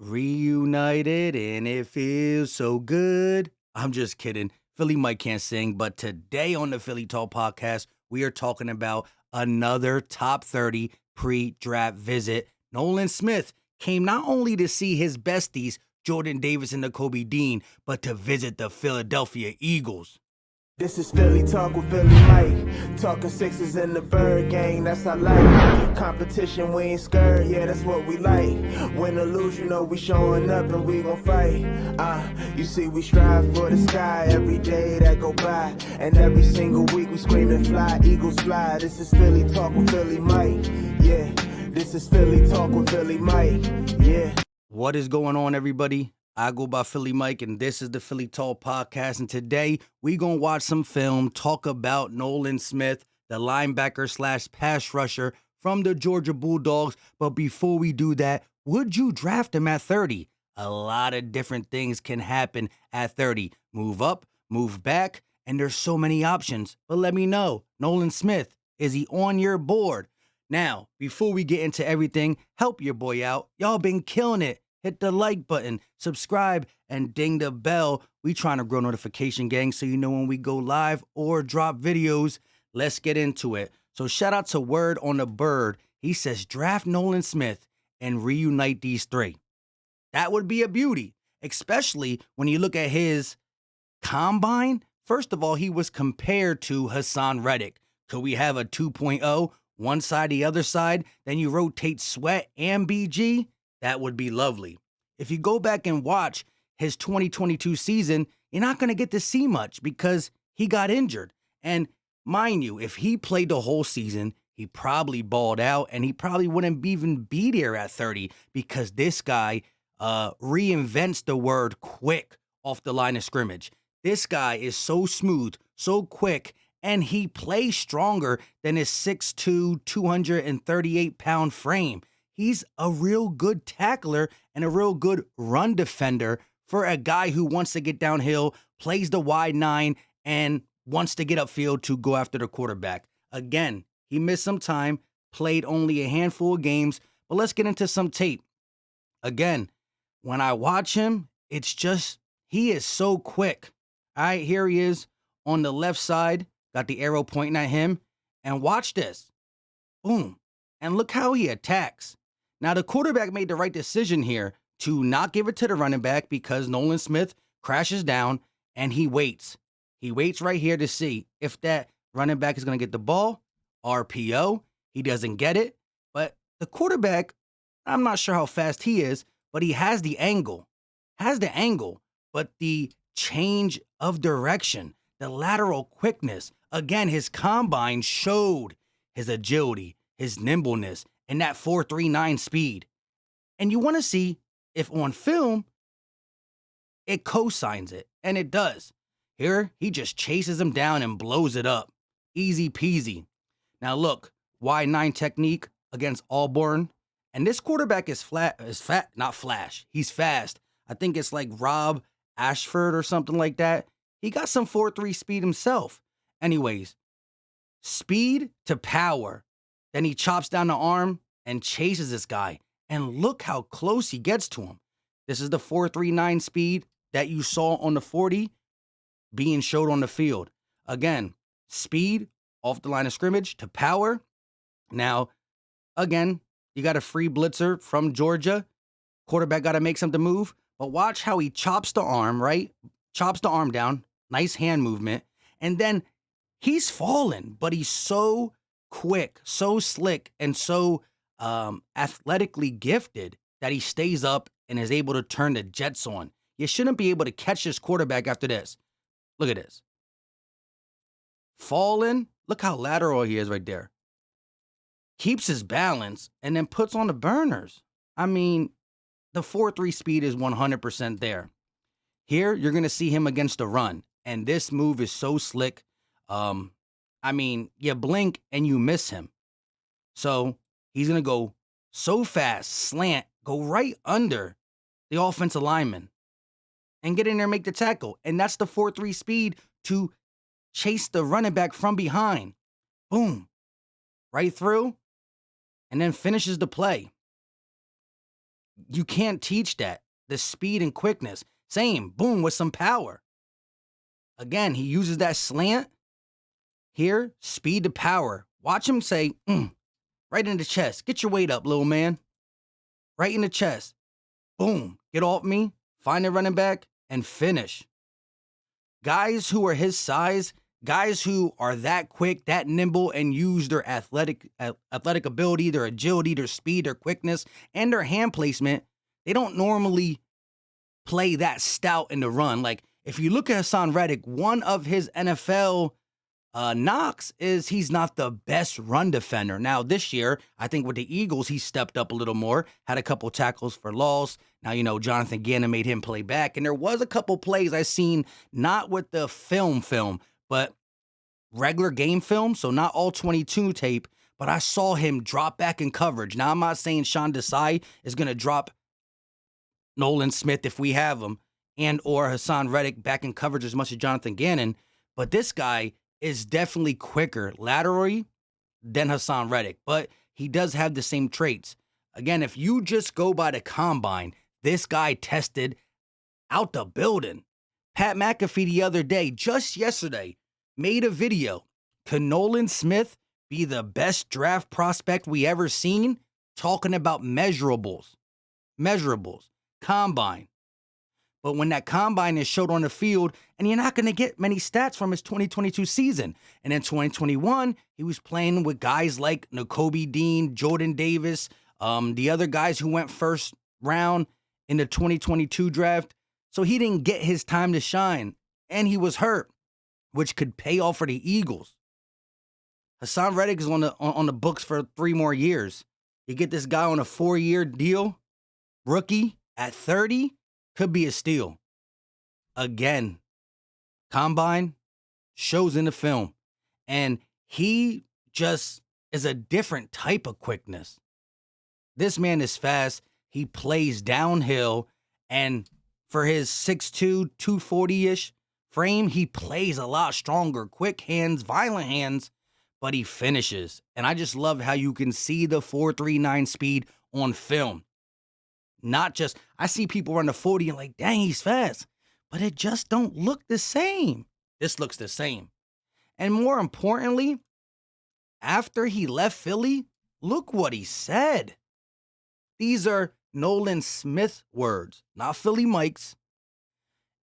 Reunited and it feels so good. I'm just kidding. Philly Mike can't sing, but today on the Philly Talk podcast, we are talking about another top 30 pre-draft visit. Nolan Smith came not only to see his besties, Jordan Davis and Kobe Dean, but to visit the Philadelphia Eagles. This is Philly Talk with Philly Mike. Talking Sixers in the Bird Gang, that's our life. Competition, we ain't scared, yeah, that's what we like. Win or lose, you know we showing up and we gon' fight. You see we strive for the sky every day that go by. And every single week we screaming fly, Eagles fly. This is Philly Talk with Philly Mike, yeah. This is Philly Talk with Philly Mike, yeah. What is going on, everybody? I go by Philly Mike, and this is the Philly Talk podcast. And today, we going to watch some film, talk about Nolan Smith, the linebacker slash pass rusher from the Georgia Bulldogs. But before we do that, would you draft him at 30? A lot of different things can happen at 30. Move up, move back, and there's so many options. But let me know, Nolan Smith, is he on your board? Now, before we get into everything, help your boy out. Y'all been killing it. Hit the like button, subscribe, and ding the bell. We trying to grow notification gang so you know when we go live or drop videos. Let's get into it. So shout out to Word on the Bird. He says draft Nolan Smith and reunite these three. That would be a beauty, especially when you look at his combine. First of all, he was compared to Hassan Reddick. Could we have a 2.0, one side, the other side? Then you rotate Sweat and BG. That would be lovely. If you go back and watch his 2022 season, you're not going to get to see much because he got injured. And mind you, if he played the whole season, he probably balled out and he probably wouldn't even be there at 30 because this guy reinvents the word quick off the line of scrimmage. This guy is so smooth, so quick, and he plays stronger than his 6'2", 238-pound frame. He's a real good tackler and a real good run defender for a guy who wants to get downhill, plays the wide nine, and wants to get upfield to go after the quarterback. Again, he missed some time, played only a handful of games, but let's get into some tape. Again, when I watch him, it's just, he is so quick. All right, here he is on the left side, got the arrow pointing at him, and watch this. Boom. And look how he attacks. Now, the quarterback made the right decision here to not give it to the running back because Nolan Smith crashes down and he waits. He waits right here to see if that running back is going to get the ball. RPO, he doesn't get it. But the quarterback, I'm not sure how fast he is, but he has the angle. But the change of direction, the lateral quickness, again, his combine showed his agility, his nimbleness, and that 4.39 speed. And you want to see if on film, it cosigns it. And it does. Here, he just chases him down and blows it up. Easy peasy. Now look, Y9 technique against Auburn. And this quarterback is not flash. He's fast. I think it's like Rob Ashford or something like that. He got some 4.3 speed himself. Anyways, speed to power. Then he chops down the arm and chases this guy. And look how close he gets to him. This is the 4.39 speed that you saw on the 40 being showed on the field. Again, speed off the line of scrimmage to power. Now, again, you got a free blitzer from Georgia. Quarterback got to make something move. But watch how he chops the arm, right? Chops the arm down. Nice hand movement. And then he's fallen, but he's so quick, so slick, and so athletically gifted that he stays up and is able to turn the jets on. You shouldn't be able to catch this quarterback after this. Look at this. Fallen. Look how lateral he is right there. Keeps his balance and then puts on the burners. I mean, the 4.3 speed is 100% there. Here, you're going to see him against the run. And this move is so slick. I mean, you blink and you miss him. So he's going to go so fast, slant, go right under the offensive lineman and get in there and make the tackle. And that's the 4.3 speed to chase the running back from behind. Boom. Right through. And then finishes the play. You can't teach that. The speed and quickness. Same, boom, with some power. Again, he uses that slant here, speed to power. Watch him say, right in the chest. Get your weight up, little man. Right in the chest. Boom, get off me, find a running back, and finish. Guys who are his size, guys who are that quick, that nimble, and use their athletic ability, their agility, their speed, their quickness, and their hand placement, they don't normally play that stout in the run. Like, if you look at Hassan Reddick, one of his NFL knocks is he's not the best run defender. Now, this year, I think with the Eagles, he stepped up a little more, had a couple tackles for loss. Now, Jonathan Gannon made him play back, and there was a couple plays I seen, not with the film, but regular game film, so not all 22 tape, but I saw him drop back in coverage. Now, I'm not saying Sean Desai is going to drop Nolan Smith if we have him, and or Hassan Reddick back in coverage as much as Jonathan Gannon, but this guy is definitely quicker laterally than Hassan Reddick, but he does have the same traits. Again, if you just go by the combine, this guy tested out the building. Pat McAfee the other day, just yesterday, made a video. Can Nolan Smith be the best draft prospect we ever seen? Talking about measurables, combine. But when that combine is showed on the field, and you're not going to get many stats from his 2022 season. And in 2021, he was playing with guys like Nakobe Dean, Jordan Davis, the other guys who went first round in the 2022 draft. So he didn't get his time to shine, and he was hurt, which could pay off for the Eagles. Hassan Reddick is on the books for 3 more years. You get this guy on a 4-year deal, rookie at 30, could be a steal. Again, combine shows in the film, and he just is a different type of quickness. This man is fast. He plays downhill, and for his 6'2", 240-ish frame, he plays a lot stronger. Quick hands, violent hands, but he finishes. And I just love how you can see the 4.39 speed on film. Not just, I see people run the 40 and like, dang, he's fast. But it just don't look the same. This looks the same. And more importantly, after he left Philly, look what he said. These are Nolan Smith words, not Philly Mike's.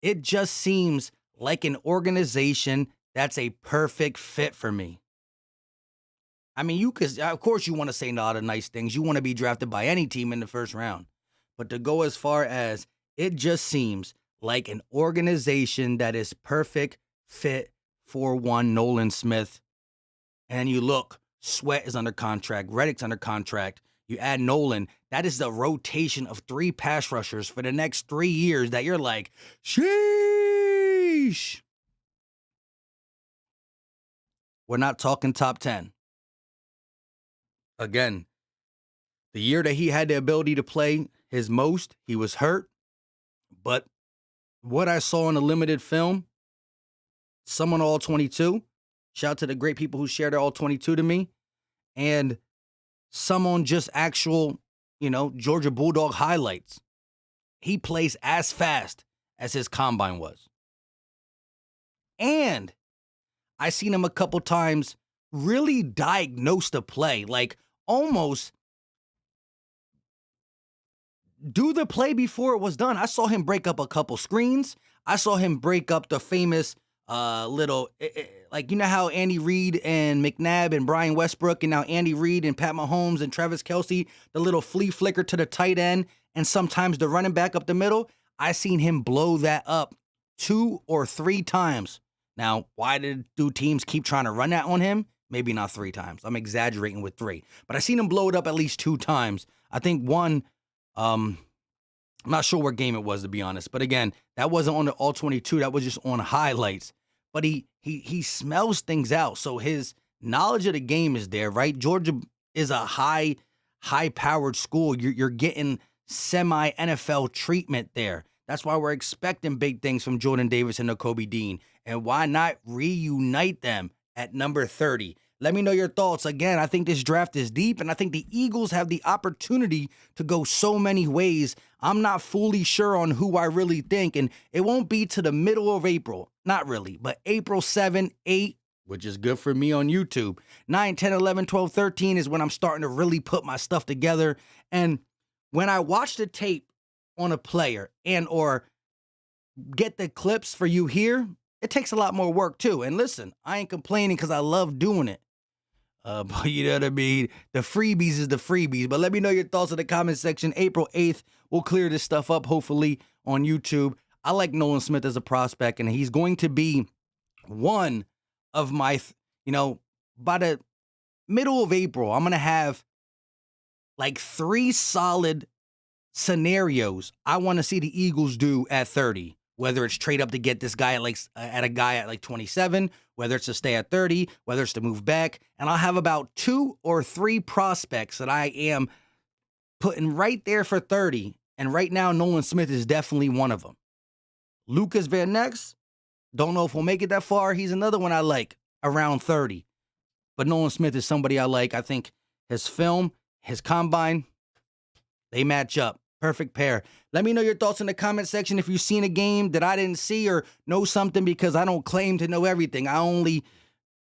It just seems like an organization that's a perfect fit for me. I mean, of course you want to say a lot of nice things. You want to be drafted by any team in the first round. But to go as far as it just seems like an organization that is perfect fit for one Nolan Smith. And you look, Sweat is under contract, Reddick's under contract. You add Nolan, that is the rotation of 3 pass rushers for the next 3 years that you're like, sheesh. We're not talking top 10. Again, the year that he had the ability to play his most, he was hurt. But what I saw in the limited film, some on all 22. Shout out to the great people who shared their all 22 to me. And some on just actual, Georgia Bulldog highlights. He plays as fast as his combine was. And I seen him a couple times really diagnose the play, like almost do the play before it was done. I saw him break up a couple screens. I saw him break up the famous little, like, you know how Andy Reid and McNabb and Brian Westbrook, and now Andy Reid and Pat Mahomes and Travis Kelce, the little flea flicker to the tight end, and sometimes the running back up the middle. I seen him blow that up 2 or 3 times. Now, why do teams keep trying to run that on him? Maybe not 3 times. I'm exaggerating with 3. But I seen him blow it up at least 2 times. I think one, I'm not sure what game it was, to be honest. But again, that wasn't on the all 22. That was just on highlights. But he smells things out. So his knowledge of the game is there, right? Georgia is a high-powered school. You're getting semi-NFL treatment there. That's why we're expecting big things from Jordan Davis and Nakobe Dean. And why not reunite them at number 30? Let me know your thoughts. Again, I think this draft is deep, and I think the Eagles have the opportunity to go so many ways. I'm not fully sure on who I really think, and it won't be to the middle of April. Not really, but April 7, 8, which is good for me on YouTube. 9, 10, 11, 12, 13 is when I'm starting to really put my stuff together. And when I watch the tape on a player and or get the clips for you here, it takes a lot more work too. And listen, I ain't complaining because I love doing it. But you know what I mean? The freebies is the freebies. But let me know your thoughts in the comment section. April 8th, we'll clear this stuff up, hopefully, on YouTube. I like Nolan Smith as a prospect, and he's going to be one of my, by the middle of April, I'm going to have like 3 solid scenarios I want to see the Eagles do at 30. Whether it's trade up to get this guy at a guy at 27, whether it's to stay at 30, whether it's to move back. And I'll have about 2 or 3 prospects that I am putting right there for 30. And right now, Nolan Smith is definitely one of them. Lucas Van Ness, don't know if we'll make it that far. He's another one I like around 30. But Nolan Smith is somebody I like. I think his film, his combine, they match up. Perfect pair. Let me know your thoughts in the comment section if you've seen a game that I didn't see or know something, because I don't claim to know everything. I only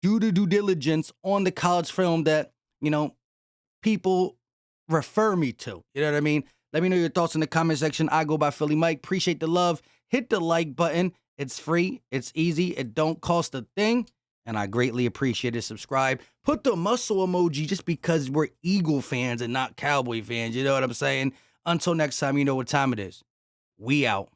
do the due diligence on the college film that, people refer me to. You know what I mean? Let me know your thoughts in the comment section. I go by Philly Mike. Appreciate the love. Hit the like button. It's free. It's easy. It don't cost a thing. And I greatly appreciate it. Subscribe. Put the muscle emoji just because we're Eagle fans and not Cowboy fans. You know what I'm saying? Until next time, you know what time it is. We out.